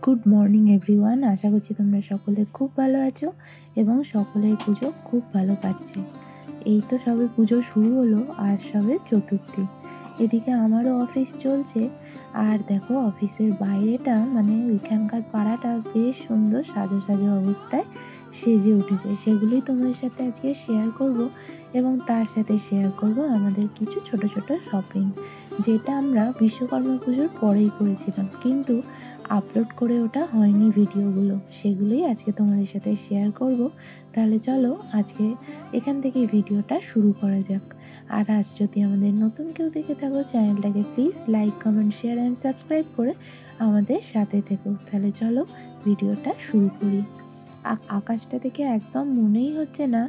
Good morning everyone. আশা করছি তোমরা সকলে খুব ভালো আছো এবং সকলের পুজো খুব ভালো কাটছে। এই তো সবে পুজো শুরু হলো, আজ সবে চতুর্থী। এদিকে আমারও অফিস চলছে। আর দেখো অফিসের বাইরেটা মানে ওইখানকার পাড়াটা বেশ সুন্দর সাজো সাজো অবস্থায় সেজে উঠেছে। সেগুলোই তোমাদের সাথে আজকে শেয়ার করব এবং তার সাথে শেয়ার করব আমাদের কিছু ছোট ছোট শপিং, যেটা আমরা বিশ্বকর্মা পুজোর পরেই করেছিলাম, কিন্তু আপলোড করে ওটা হয়নি ভিডিওগুলো। সেগুলোই আজকে তোমাদের সাথে শেয়ার করব। তাহলে চলো আজকে এখান থেকে ভিডিওটা শুরু করা যাক। আর আজ যদি আমাদের নতুন কেউ দেখে থাকো, চ্যানেলটাকে please like, comment, share and subscribe করে আমাদের সাথে থেকো। তাহলে চলো ভিডিওটা শুরু করি। আকাশটা দেখে একদম মনেই হচ্ছে না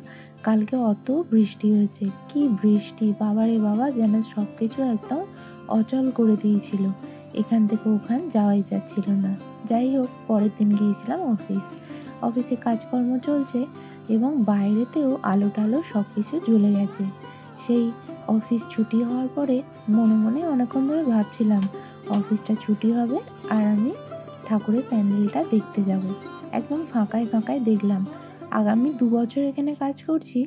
কালকে অত বৃষ্টি হয়েছে। কি বৃষ্টি, বাবারে বাবা, যেন সব কিছু একদম অচল করে দিয়েছিল। এখান থেকে ওখান যাওয়াই যাচ্ছিল না। যাই হোক, পরের দিন গিয়েছিলাম অফিসে কাজকর্ম চলছে এবং বাইরেতেও আলো টালো সব কিছু জ্বলে গেছে। সেই অফিস ছুটি হওয়ার পরে মনে মনে অনেকক্ষণ ধরে ভাবছিলাম অফিসটা ছুটি হবে আর আমি ঠাকুরের প্যান্ডেলটা দেখতে যাব। একদম ফাঁকায় ফাঁকায় দেখলাম। আগামী 2 বছর এখানে কাজ করছি,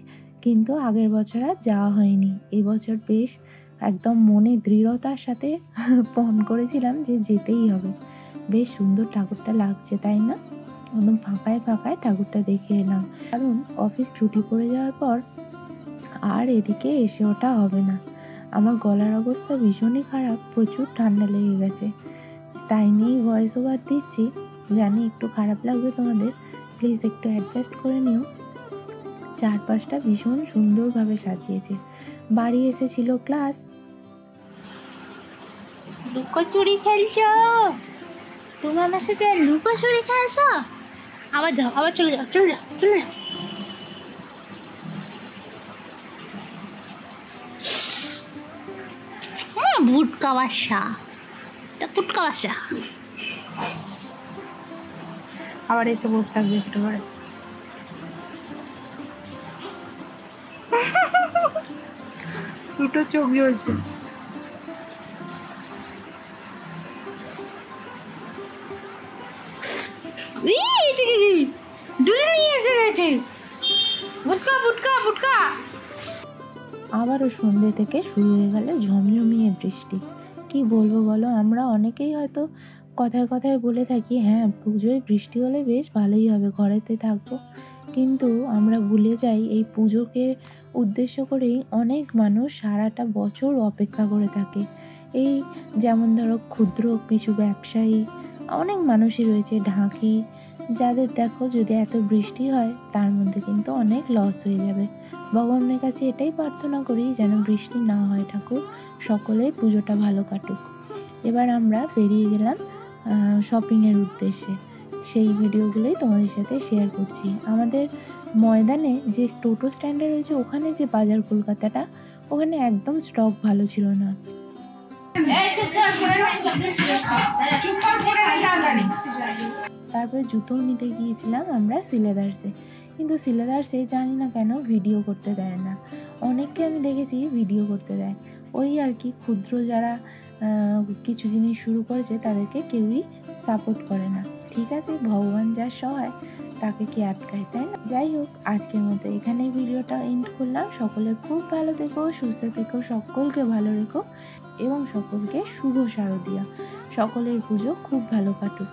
কিন্তু আগের বছর আর যাওয়া হয়নি। এবছর বেশ একদম মনে দৃঢ়তার সাথে পণ করেছিলাম যে যেতেই হবে। বেশ সুন্দর ঠাকুরটা লাগছে, তাই না? একদম ফাঁকায় ফাঁকায় ঠাকুরটা দেখে এলাম, কারণ অফিস ছুটি পড়ে যাওয়ার পর আর এদিকে এসে ওটা হবে না। আমার গলার অবস্থা ভীষণই খারাপ, প্রচুর ঠান্ডা লেগে গেছে, তাই নিয়েই ভয়েস ওভার দিচ্ছি। জানি একটু খারাপ লাগবে তোমাদের, প্লিজ একটু অ্যাডজাস্ট করে নিও। চারপাশটা ভীষণ সুন্দরভাবে সাজিয়েছে। বাড়ি এসেছিল ক্লাস। লুকোচুরি খেলছো? তুমি আমার সাথে লুকোচুরি খেলছো? আবার যাও, আবার চলে যাও, চলে যাও, চলে যাও। ভুটকা বাসা, ফুটকা বাসা। আবার এসে বসে থাকবে একটু করে। দুটো চোখ জ্বলছে। আবারও সন্ধ্যে থেকে শুরু হয়ে গেল ঝমঝমিয়ে বৃষ্টি। কি বলবো বলো, আমরা অনেকেই হয়তো কথায় কথায় বলে থাকি হ্যাঁ পুজোয় বৃষ্টি হলে বেশ ভালোই হবে, ঘরেতে থাকবো, কিন্তু আমরা ভুলে যাই এই পুজোকে উদ্দেশ্য করেই অনেক মানুষ সারাটা বছর অপেক্ষা করে থাকে। এই যেমন ধরো ক্ষুদ্র কিছু ব্যবসায়ী, অনেক মানুষই রয়েছে, ঢাকি, যাদের দেখো যদি এত বৃষ্টি হয় তার মধ্যে কিন্তু অনেক লস হয়ে যাবে। ভগবানের কাছে এটাই প্রার্থনা করি যেন বৃষ্টি না হয়, ঠাকুর সকলের পুজোটা ভালো কাটুক। এবার আমরা বেরিয়ে গেলাম শপিংয়ের উদ্দেশ্যে। সেই ভিডিওগুলোই তোমাদের সাথে শেয়ার করছি। আমাদের ময়দানে যে টোটো স্ট্যান্ডে রয়েছে, ওখানে যে বাজার কলকাতাটা, ওখানে একদম স্টক ভালো ছিল না। তারপরে জুতো নিতে গিয়েছিলাম আমরা সিলেদার্সে, কিন্তু সিলেদার্সে জানি না কেন ভিডিও করতে দেয় না। অনেককে আমি দেখেছি ভিডিও করতে দেয়, ওই আর কি ক্ষুদ্র যারা কিছু জিনিস শুরু করেছে তাদেরকে কেউই সাপোর্ট করে না। ঠিক আছে, ভগবান যার সহায় তাকে কি আটকায়, তাই না? যাই হোক, আজকের মতো এখানেই ভিডিওটা এন্ড করলাম। সকলে খুব ভালো থেকো, সুস্থ থেকো, সকলকে ভালো রেখো এবং সকলকে শুভ শারদীয়া। সকলের পুজো খুব ভালো কাটুক।